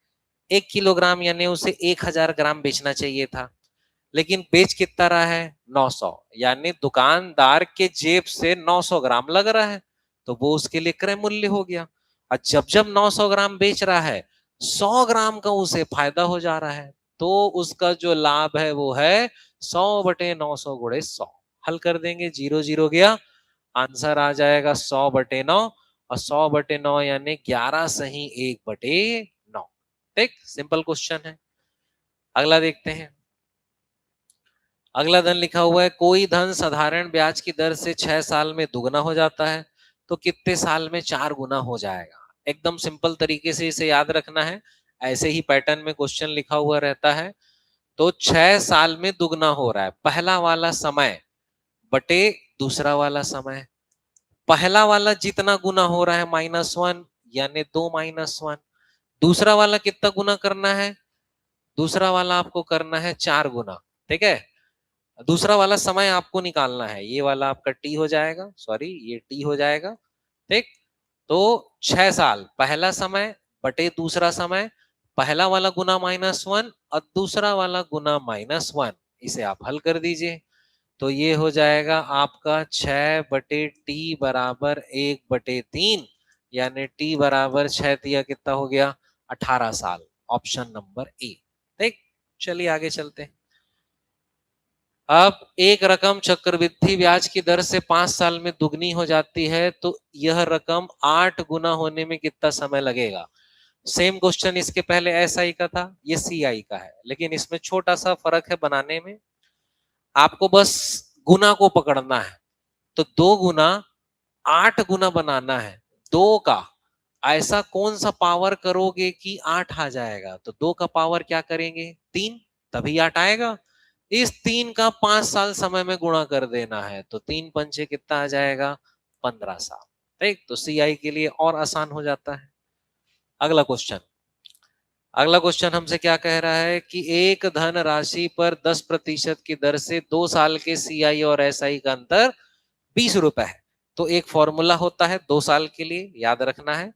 1 किलोग्राम यानी उसे 1000 ग्राम बेचना चाहिए था, लेकिन बेच कितना रहा है 900, यानी दुकानदार के जेब से 900 ग्राम लग रहा है, तो वो उसके लिए क्रय मूल्य हो गया। और जब जब 900 ग्राम बेच रहा है 100 ग्राम का उसे फायदा हो जा रहा है, तो उसका जो लाभ है वो है 100/900 गुणे 100। हल कर देंगे, 0 0 गया, आंसर आ जाएगा 100/9, और 100/9 यानी 11 सही 1/9। ठीक, सिंपल क्वेश्चन है। अगला देखते हैं। अगला धन लिखा हुआ है, कोई धन साधारण ब्याज की दर से 6 साल में दुगना हो जाता है तो कितने साल में 4 गुना हो जाएगा। एकदम सिंपल तरीके से इसे याद रखना है, ऐसे ही पैटर्न में क्वेश्चन लिखा हुआ रहता है। तो 6 साल में दुगना हो रहा है, पहला वाला समय बटे दूसरा वाला समय, पहला वाला जितना गुना हो रहा है -1 यानी 2 -1, दूसरा वाला कितना गुना करना है, दूसरा वाला आपको करना है 4 गुना। ठीक है, दूसरा वाला समय आपको निकालना है, ये वाला आपका टी हो जाएगा, सॉरी ये टी हो जाएगा। ठीक, तो 6 साल पहला समय बटे दूसरा समय, पहला वाला गुना -1 और दूसरा वाला गुना -1, इसे आप हल कर दीजिए। तो ये हो जाएगा आपका 6/t बराबर 1/3, यानी t बराबर 6 तिया कितना हो गया 18 साल। Option number A. ठीक, चलिए आगे चलते हैं। अब एक रकम चक्रवृद्धि ब्याज की दर से 5 साल में दुगनी हो जाती है तो यह रकम 8 गुना होने में कितना समय लगेगा। सेम क्वेश्चन इसके पहले SI का था, ये CI का है, लेकिन इसमें छोटा सा फर्क है बनाने में। आपको बस गुना को पकड़ना है, तो 2 गुना 8 गुना बनाना है। 2 का ऐसा कौन सा पावर करोगे कि 8 आ जाएगा, तो 2 का पावर क्या करेंगे 3, तभी 8 आएगा। इस 3 का 5 साल समय में गुणा कर देना है, तो 3 पंचे कितना आ जाएगा 15 साल। ठीक, तो CI के लिए और आसान हो जाता है। अगला क्वेश्चन, अगला क्वेश्चन हमसे क्या कह रहा है कि एक धन राशि पर 10% की दर से 2 साल के सीआई और एसआई का अंतर 20 रुपए है। तो एक फॉर्मूला होता है 2 साल के लिए, याद रखना है।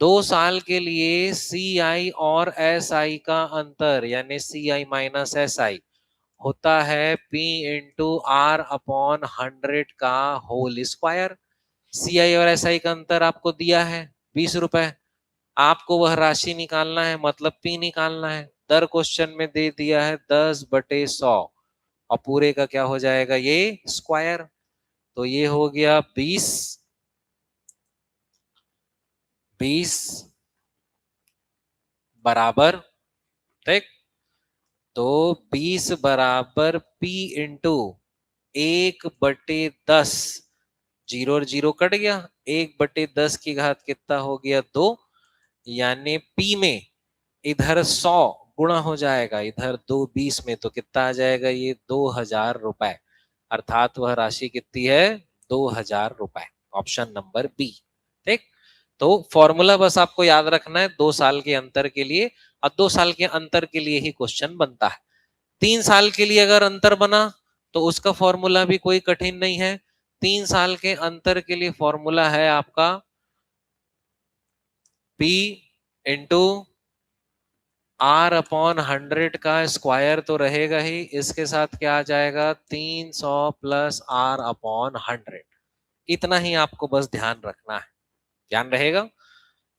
2 साल के लिए सीआई और एसआई का अंतर यानी सीआई माइनस एसआई होता है P इंटू आर अपॉन 100 का होल स्क्वायर। सीआई और एसआई का अंतर आपको दिया है 20 रुपए, आपको वह राशि निकालना है, मतलब P निकालना है। दर क्वेश्चन में दे दिया है 10/100 और पूरे का क्या हो जाएगा ये स्क्वायर। तो ये हो गया 20 बराबर, ठीक। तो 20 बराबर P इंटू 1/10, जीरो और जीरो कट गया, 1/10 की घात कितना हो गया 2, यानी P में इधर 100 गुणा हो जाएगा, इधर 2 20 में, तो कितना आ जाएगा ये 2000 रुपए, अर्थात वह राशि कितनी है 2000 रुपए। ऑप्शन नंबर बी, ठीक। तो फॉर्मूला बस आपको याद रखना है 2 साल के अंतर के लिए, और 2 साल के अंतर के लिए ही क्वेश्चन बनता है। 3 साल के लिए अगर अंतर बना तो उसका फॉर्मूला भी कोई कठिन नहीं है। 3 साल के अंतर के लिए फॉर्मूला है आपका P इंटू आर अपॉन 100 का स्क्वायर तो रहेगा ही, इसके साथ क्या आ जाएगा 300 प्लस आर अपॉन 100। इतना ही आपको बस ध्यान रखना है, ध्यान रहेगा।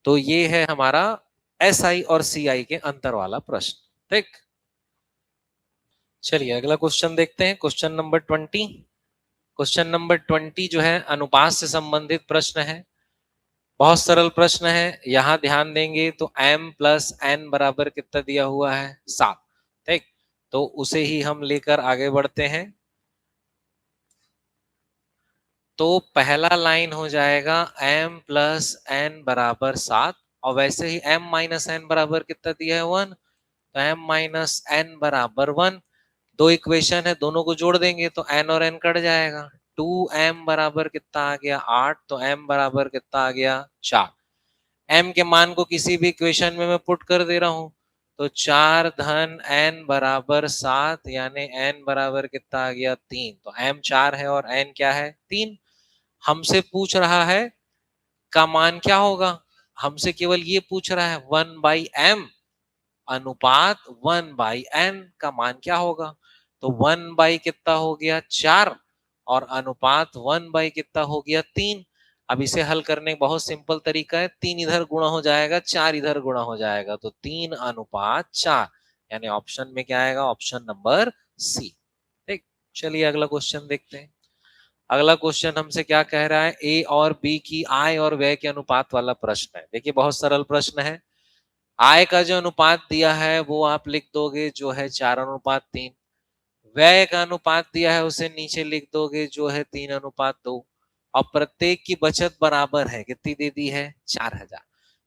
तो ये है हमारा एसआई और सीआई के अंतर वाला प्रश्न, ठीक। चलिए अगला क्वेश्चन देखते हैं, क्वेश्चन नंबर 20। क्वेश्चन नंबर 20 जो है अनुपात से संबंधित प्रश्न है, बहुत सरल प्रश्न है। यहां ध्यान देंगे तो m प्लस n बराबर कितना दिया हुआ है 7, ठीक। तो उसे ही हम लेकर आगे बढ़ते हैं। तो पहला लाइन हो जाएगा m प्लस n बराबर 7, और वैसे ही m माइनस n बराबर कितना दिया है 1, तो m माइनस n बराबर 1। दो इक्वेशन है, दोनों को जोड़ देंगे तो n और n कट जाएगा। 2m बराबर कितना आ गया 8, तो m बराबर कितना आ गया 4। m के मान को किसी भी इक्वेशन में मैं पुट कर दे रहा हूं, तो 4 धन n बराबर 7, यानी n बराबर कितना आ गया 3। तो m 4 है और n क्या है 3। हमसे पूछ रहा है का मान क्या होगा, हमसे केवल ये पूछ रहा है 1/m अनुपात 1/n का मान क्या होगा। तो 1 बाई कितना हो गया 4 और अनुपात 1 बाई कितना हो गया 3। अब इसे हल करने का बहुत सिंपल तरीका है, 3 इधर गुणा हो जाएगा 4 इधर गुणा हो जाएगा, तो 3 अनुपात 4, यानी ऑप्शन में क्या आएगा ऑप्शन नंबर सी, ठीक। चलिए अगला क्वेश्चन देखते हैं। अगला क्वेश्चन हमसे क्या कह रहा है, ए और बी की आय और व्यय के अनुपात वाला प्रश्न है। देखिए बहुत सरल प्रश्न है। आय का जो अनुपात दिया है वो आप लिख दोगे जो है 4:3। व्यय का अनुपात दिया है उसे नीचे लिख दोगे जो है 3:2। और प्रत्येक की बचत बराबर है, कितनी दे दी है 4000।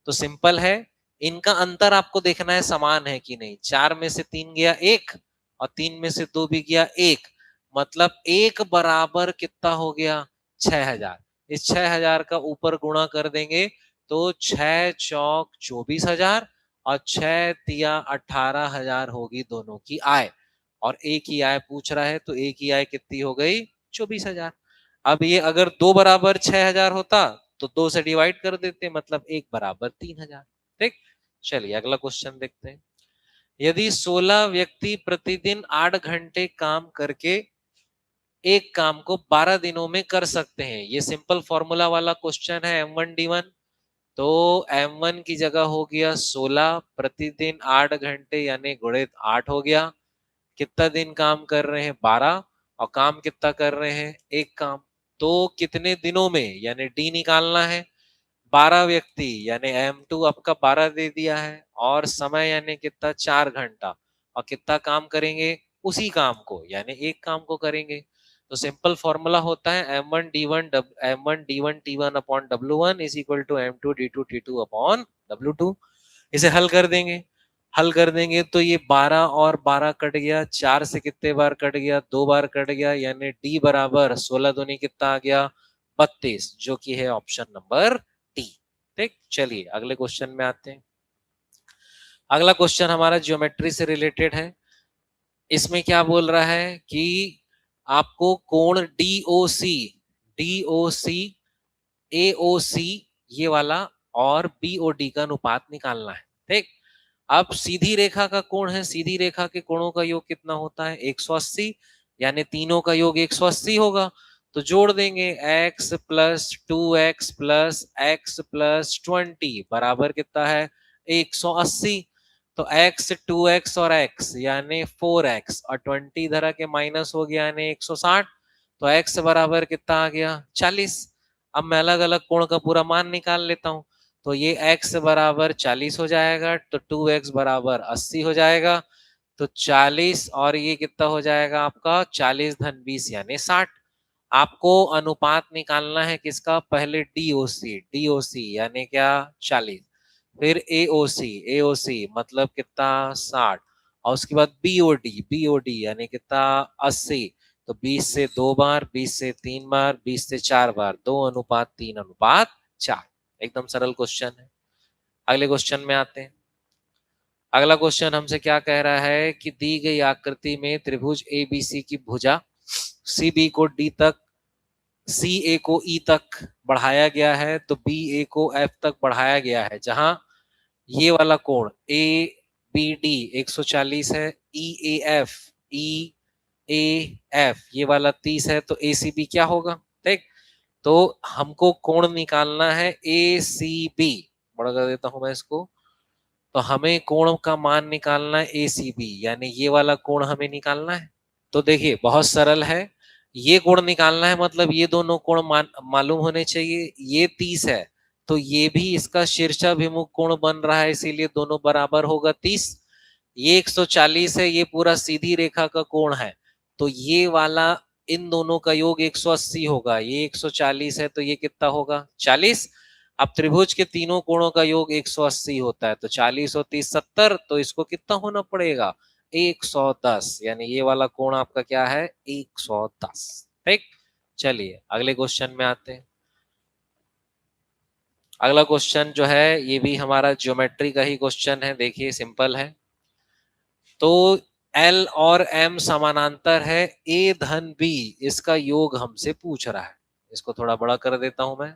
तो सिंपल है, इनका अंतर आपको देखना है समान है कि नहीं। 4 में से 3 गया 1 और 3 में से 2 भी गया 1, मतलब 1 बराबर कितना हो गया 6000। इस 6000 का ऊपर गुणा कर देंगे तो 6 चौक 24,000 और 6 तिया 18,000 होगी दोनों की आय। और एक ही आय पूछ रहा है तो एक ही आय कितनी हो गई 24,000। अब ये अगर 2 बराबर 6,000 होता तो 2 से डिवाइड कर देते, मतलब 1 बराबर 3,000, ठीक। चलिए अगला क्वेश्चन देखते हैं। यदि 16 व्यक्ति प्रतिदिन 8 घंटे काम करके एक काम को 12 दिनों में कर सकते हैं, ये सिंपल फॉर्मूला वाला क्वेश्चन है M1D1। तो M1 की जगह हो गया 16 प्रतिदिन 8 घंटे यानी गुणित 8 हो गया। कितना दिन काम कर रहे हैं 12, और काम कितना कर रहे हैं एक काम, तो कितने दिनों में यानी डी निकालना है। 12 व्यक्ति यानी M2 आपका 12 दे दिया है, और समय यानी कितना 4 घंटा, और कितना काम करेंगे उसी काम को यानी एक काम को करेंगे। तो सिंपल फॉर्मूला होता है M1D1 upon W1 is equal to M2D2 upon W2। इसे हल कर देंगे, हल कर देंगे तो ये 12 और 12 कट गया, 4 से कितने बार कट गया 2 बार कट गया, यानी डी बराबर 16 दूनी कितना आ गया 32, जो कि है ऑप्शन नंबर डी, ठीक। चलिए अगले क्वेश्चन में आते हैं। अगला क्वेश्चन हमारा ज्योमेट्री से रिलेटेड है। इसमें क्या बोल रहा है कि आपको कोण डीओसी, डीओसी, एओसी ये वाला और बीओडी का अनुपात निकालना है। ठीक, अब सीधी रेखा का कोण है, सीधी रेखा के कोणों का योग कितना होता है 180, यानी तीनों का योग 180 होगा। तो जोड़ देंगे x plus 2x plus x plus 20 बराबर कितना है 180। तो x 2x और x यानी 4x और 20 इधर के माइनस हो गया यानी 160। तो x बराबर कितना आ गया 40। अब मैं अलग अलग कोण का पूरा मान निकाल लेता हूं। तो ये x बराबर 40 हो जाएगा, तो 2x बराबर 80 हो जाएगा। तो 40 और ये कितना हो जाएगा आपका 40 धन 20 यानी 60। आपको अनुपात निकालना है किसका, पहले डीओसी, डीओसी यानी क्या 40, फिर एओसी, एओसी मतलब कितना 60, और उसके बाद बीओडी, बीओडी यानी कितना 80। तो 20 से 2 बार, 20 से 3 बार, 20 से 4 बार, 2 अनुपात 3 अनुपात 4। एकदम सरल क्वेश्चन है। अगले क्वेश्चन में आते हैं। अगला क्वेश्चन हमसे क्या कह रहा है कि दी गई आकृति में त्रिभुज एबीसी की भुजा सीबी को डी तक, सी ए को ई तक बढ़ाया गया है, तो बी ए को एफ तक बढ़ाया गया है, जहां ये वाला कोण ए बी डी 140 है, ई A F, E A F ये वाला 30 है, तो ए सी बी क्या होगा। ठीक, तो हमको कोण निकालना है ए सी बी, बड़ा कर देता हूं मैं इसको। तो हमें कोण का मान निकालना है ए सी बी, यानी ये वाला कोण हमें निकालना है। तो देखिए बहुत सरल है, ये कोण निकालना है मतलब ये दोनों कोण मालूम होने चाहिए। ये 30 है तो ये भी इसका शीर्षाभिमुख कोण बन रहा है, इसीलिए दोनों बराबर होगा 30। ये 140 है, ये पूरा सीधी रेखा का कोण है, तो ये वाला इन दोनों का योग 180 होगा। ये 140 है तो ये कितना होगा 40। अब त्रिभुज के तीनों कोणों का योग 180 होता है, तो 40 और 30 70, तो इसको कितना होना पड़ेगा 110, यानी ये वाला कोण आपका क्या है 110। ठीक, चलिए अगले क्वेश्चन में आते हैं। अगला क्वेश्चन जो है ये भी हमारा ज्योमेट्री का ही क्वेश्चन है। देखिए सिंपल है। तो L और M समानांतर है, A धन B इसका योग हमसे पूछ रहा है। इसको थोड़ा बड़ा कर देता हूं मैं।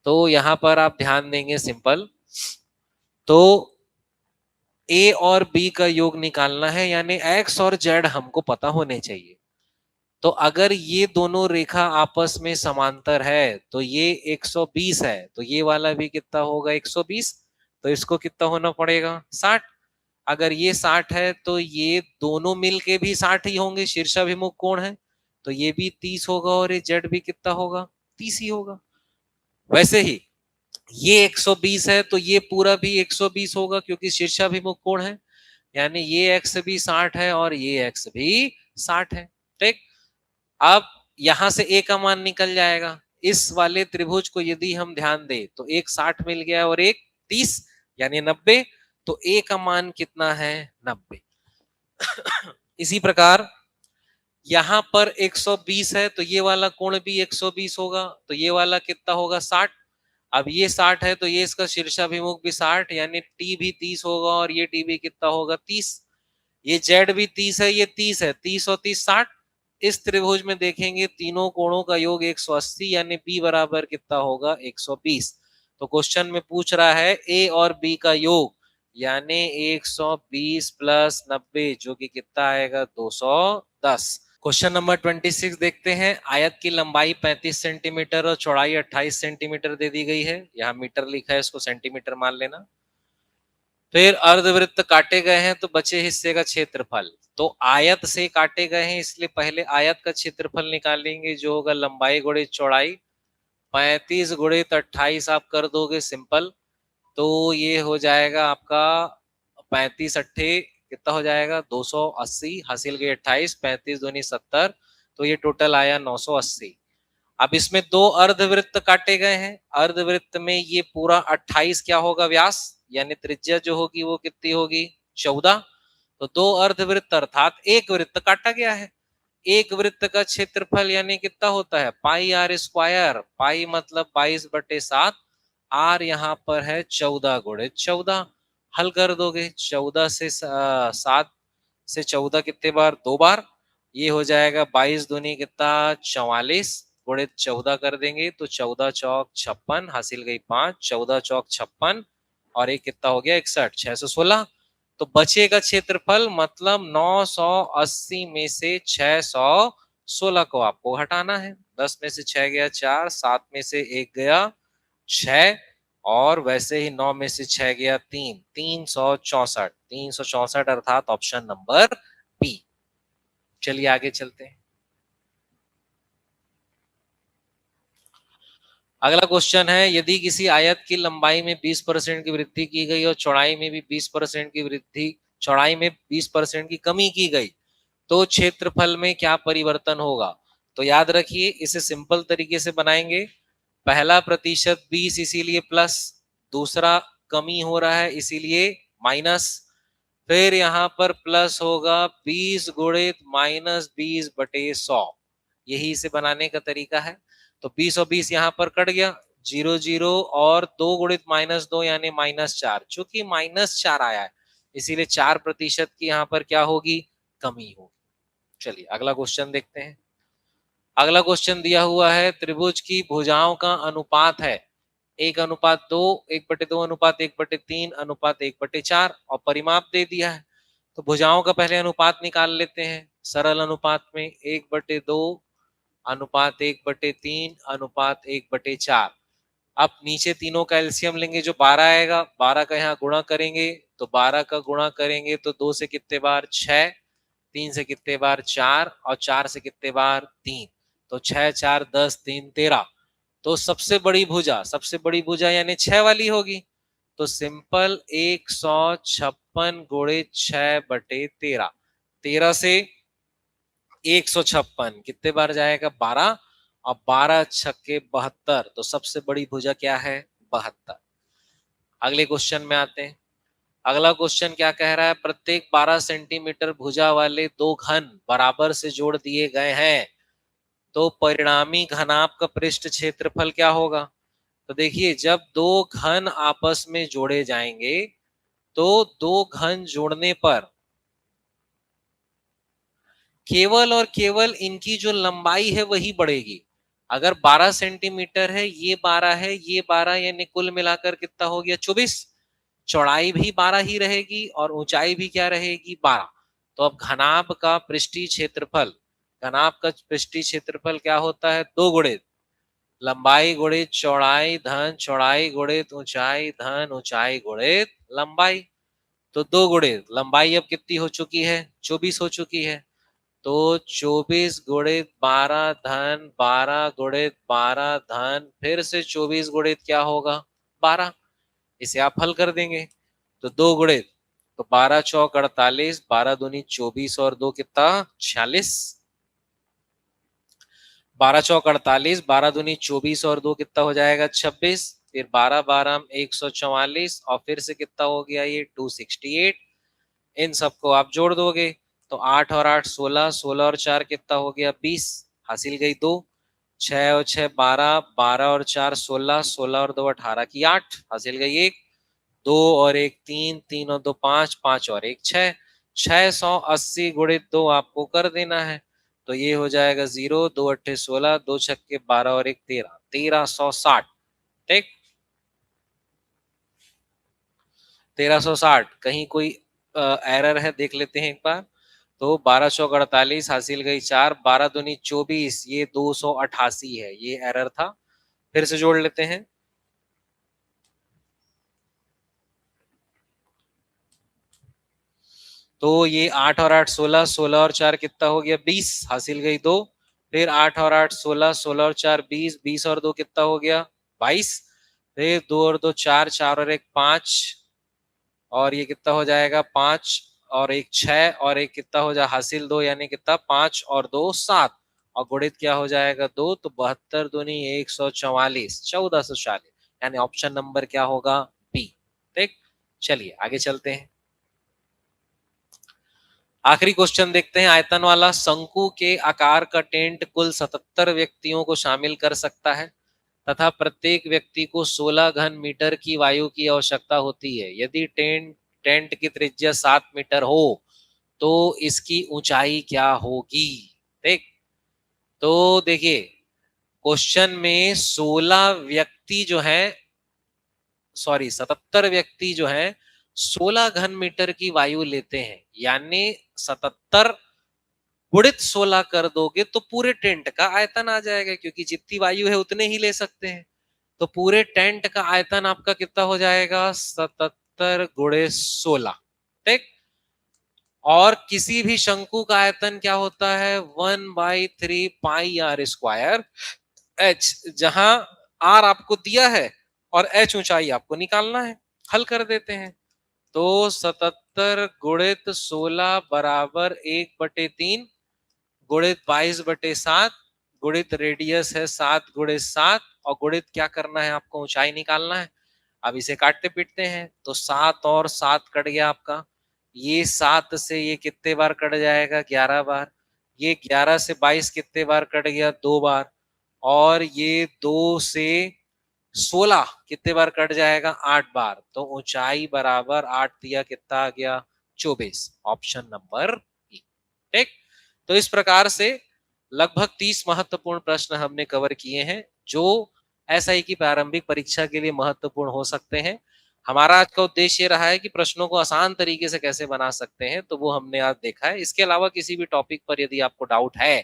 तो यहां पर आप ध्यान देंगे सिंपल, तो A और B का योग निकालना है, यानी X और Z हमको पता होने चाहिए। तो अगर ये दोनों रेखा आपस में समांतर है तो ये 120 है, तो ये वाला भी कितना होगा 120, तो इसको कितना होना पड़ेगा 60। अगर ये 60 है तो ये दोनों मिलके भी 60 ही होंगे, शीर्षाभिमुख कोण है, तो ये भी 30 होगा और ये जेड भी कितना होगा 30 ही होगा। वैसे ही ये 120 है तो ये पूरा भी 120 होगा क्योंकि शीर्षाभिमुख कोण है, यानी ये x भी 60 है और ये x भी 60 है। ठीक, अब यहां से a का मान निकल जाएगा। इस वाले त्रिभुज को यदि हम ध्यान दें तो एक 60 मिल गया और एक 30 यानी 90, तो a का मान कितना है 90। इसी प्रकार यहां पर 120 है तो ये वाला कोण भी 120 होगा, तो ये वाला कितना होगा 60। अब ये 60 है तो ये इसका शीर्षाभिमुख भी 60, यानी t भी 30 होगा और ये t भी कितना होगा 30। ये z भी 30 है, ये 30 है, 30 और 30 60। इस त्रिभुज में देखेंगे तीनों कोणों का योग 180, यानी b बराबर कितना होगा 120। तो क्वेश्चन में पूछ रहा है a और b का योग, यानी 120 प्लस 90 जो कि कितना आएगा 210। क्वेश्चन नंबर 26 देखते हैं। आयत की लंबाई 35 सेंटीमीटर और चौड़ाई 28 सेंटीमीटर दे दी गई है। यहाँ मीटर लिखा है, इसको सेंटीमीटर मान लेना। फिर अर्धवृत्त काटे गए हैं तो बचे हिस्से का क्षेत्रफल, तो आयत से काटे गए हैं इसलिए पहले आयत का क्षेत्रफल निकालेंगे जो होगा लंबाई गुणित चौड़ाई। 35 गुणित 28 आप कर दोगे सिंपल, तो ये हो जाएगा आपका 35 अट्ठे कितना हो जाएगा 280, हासिल गए 28, 35 दूनी 70, तो ये टोटल आया 980। अब इसमें दो अर्धवृत्त काटे गए हैं, अर्धवृत्त में ये पूरा 28 क्या होगा व्यास, यानी त्रिज्या जो होगी वो कितनी होगी 14। तो दो अर्धवृत्त अर्थात एक वृत्त काटा गया है। एक वृत्त का क्षेत्रफल यानी कितना होता है पाई आर स्क्वायर, पाई मतलब 22/7, आर यहाँ पर है 14 गुणित 14, हल कर दोगे 14 से 7 से 14 कितने बार, 2 बार, ये हो जाएगा 22 दूनी कितना 44, गुणित 14 कर देंगे तो 14 चौक 56, हासिल गई 5, 14 चौक 56 और एक कितना हो गया 61, 616। तो बचेगा क्षेत्रफल, मतलब 980 में से 616 को आपको हटाना है। 10 में से 6 गया 4, 7 में से 1 गया 6 और वैसे ही 9 में से 6 गया 3, 364, 364 अर्थात ऑप्शन नंबर बी। चलिए आगे चलते हैं। अगला क्वेश्चन है, यदि किसी आयत की लंबाई में 20% की वृद्धि की गई और चौड़ाई में भी 20% की वृद्धि, चौड़ाई में 20% की कमी की गई, तो क्षेत्रफल में क्या परिवर्तन होगा? तो याद रखिए, इसे सिंपल तरीके से बनाएंगे। पहला प्रतिशत 20 इसीलिए प्लस, दूसरा कमी हो रहा है इसीलिए माइनस, फिर यहां पर प्लस होगा 20 गुणित माइनस 20/100, यही इसे बनाने का तरीका है। तो 20 और 20 यहां पर कट गया, 0 0 और 2 गुणित -2 यानी -4, चूंकि -4 आया है इसीलिए 4% की यहां पर क्या होगी, कमी होगी। चलिए अगला क्वेश्चन देखते हैं। अगला क्वेश्चन दिया हुआ है, त्रिभुज की भुजाओं का अनुपात है 1:2, 1/2 अनुपात 1/3 अनुपात 1/4 और परिमाप दे दिया है। तो भुजाओं का पहले अनुपात निकाल लेते हैं सरल अनुपात में, 1/2 अनुपात 1/3 अनुपात 1/4। अब नीचे तीनों का एलसीएम लेंगे जो 12 आएगा, 12 का यहाँ गुणा करेंगे तो 12 का गुणा करेंगे तो 2 से कितने बार 6, 3 से कितने बार 4 और 4 से कितने बार 3, तो 6 4 10 3 13। तो सबसे बड़ी भुजा यानी 6 वाली होगी। तो सिंपल 156 गुणित 6/13, 13 से 156 कितने बार जाएगा 12 और 12 छक्के 72, तो सबसे बड़ी भुजा क्या है 72। अगले क्वेश्चन में आते हैं। अगला क्वेश्चन क्या कह रहा है, प्रत्येक 12 सेंटीमीटर भुजा वाले दो घन बराबर से जोड़ दिए गए हैं, तो परिणामी घनाभ का पृष्ठ क्षेत्रफल क्या होगा? तो देखिए, जब दो घन आपस में जोड़े जाएंगे तो दो घन जोड़ने पर केवल और केवल इनकी जो लंबाई है वही बढ़ेगी। अगर 12 सेंटीमीटर है, ये 12 है, ये 12, यानी कुल मिलाकर कितना हो गया 24, चौड़ाई भी 12 ही रहेगी और ऊंचाई भी क्या रहेगी 12। तो अब घनाभ का पृष्ठीय क्षेत्रफल क्या होता है, 2 गुणित लंबाई गुणित चौड़ाई धन चौड़ाई गुणित ऊंचाई धन ऊंचाई गुणित लंबाई। तो 2 गुणित लंबाई अब कितनी हो चुकी है 24 हो चुकी है, तो 24 गुणित 12 धन 12 गुणित 12 धन फिर से 24 गुणित क्या होगा 12। इसे आप हल कर देंगे तो 2 गुणित, तो 12 चौक 48, 12 दूनी 24 और 2 कितना 46, 12 चौक 48, 12 दूनी 24 और 2 कितना हो जाएगा 26, फिर 12 12 144 और फिर से कितना हो गया ये 268। इन सबको आप जोड़ दोगे तो 8 और 8 16, 16 और 4 कितना हो गया 20, हासिल गई 2, 6 और 6 12, 12 और 4 16, 16 और 2 18 की 8, हासिल गई 1, 2 और 1 3, 3 और 2 5, 5 और 1 6, 680 गुणित 2 आपको कर देना है। तो ये हो जाएगा 0, 2 अट्ठे 16, 2 छक्के 12 और 1 13, 1360। ठीक, 1360। कहीं कोई एरर है देख लेते हैं एक बार। तो 12 चौक 48, हासिल गई 4, 12 दूनी 24, ये 288 है, ये एरर था। फिर से जोड़ लेते हैं। तो ये 8 और 8 16, 16 और 4 कितना हो गया 20, हासिल गई 2, फिर 8 और 8 16, 16 और 4 20, 20 और 2 कितना हो गया 22, फिर 2 और 2 4, 4 और 1 5 और ये कितना हो जाएगा 5 और 1 6 और एक कितना हो जाए हासिल 2, यानी कितना 5 और 2 7 और गुणित क्या हो जाएगा 2, तो 72 दूनी 144, 1440, यानी ऑप्शन नंबर क्या होगा बी। ठीक, चलिए आगे चलते हैं। आखिरी क्वेश्चन देखते हैं। आयतन वाला शंकु के आकार का टेंट कुल 77 व्यक्तियों को शामिल कर सकता है तथा प्रत्येक व्यक्ति को 16 घन मीटर की वायु की आवश्यकता होती है। यदि टेंट टेंट की त्रिज्या 7 मीटर हो तो इसकी ऊंचाई क्या होगी। ठीक, तो देखिए क्वेश्चन में 16 व्यक्ति जो है, सॉरी 77 व्यक्ति जो है 16 घन मीटर की वायु लेते हैं, यानी 77 गुणित 16 कर दोगे तो पूरे टेंट का आयतन आ जाएगा, क्योंकि जितनी वायु है उतने ही ले सकते हैं। तो पूरे टेंट का आयतन आपका कितना हो जाएगा, 77 गुणे 16। ठीक, और किसी भी शंकु का आयतन क्या होता है, 1/3 पाई आर स्क्वायर एच, जहां आर आपको दिया है और एच ऊंचाई आपको निकालना है। हल कर देते हैं, तो 77 गुणित 16 बराबर 1/3 गुणित 22/7 गुणित रेडियस है 7 गुणित 7 और गुणित क्या करना है आपको, ऊंचाई निकालना है। अब इसे काटते पीटते हैं, तो 7 और 7 कट गया आपका, ये 7 से ये कितने बार कट जाएगा, 11 बार। ये 11 से 22 कितने बार कट गया, 2 बार। और ये 2 से 16 कितने बार कट जाएगा, 8 बार। तो ऊंचाई बराबर 8 दिया, कितना आ गया, 24। ऑप्शन नंबर ई। ठीक, तो इस प्रकार से लगभग 30 महत्वपूर्ण प्रश्न हमने कवर किए हैं जो एसआई की प्रारंभिक परीक्षा के लिए महत्वपूर्ण हो सकते हैं। हमारा आज का उद्देश्य ये रहा है कि प्रश्नों को आसान तरीके से कैसे बना सकते हैं, तो वो हमने आज देखा है। इसके अलावा किसी भी टॉपिक पर यदि आपको डाउट है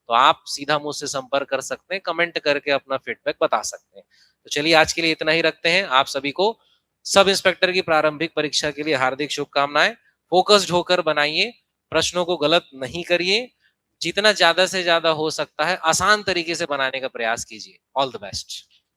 तो आप सीधा मुझसे संपर्क कर सकते हैं, कमेंट करके अपना फीडबैक बता सकते हैं। तो चलिए आज के लिए इतना ही रखते हैं। आप सभी को सब इंस्पेक्टर की प्रारंभिक परीक्षा के लिए हार्दिक शुभकामनाएं। फोकस्ड होकर बनाइए, प्रश्नों को गलत नहीं करिए, जितना ज्यादा से ज्यादा हो सकता है आसान तरीके से बनाने का प्रयास कीजिए। All the best.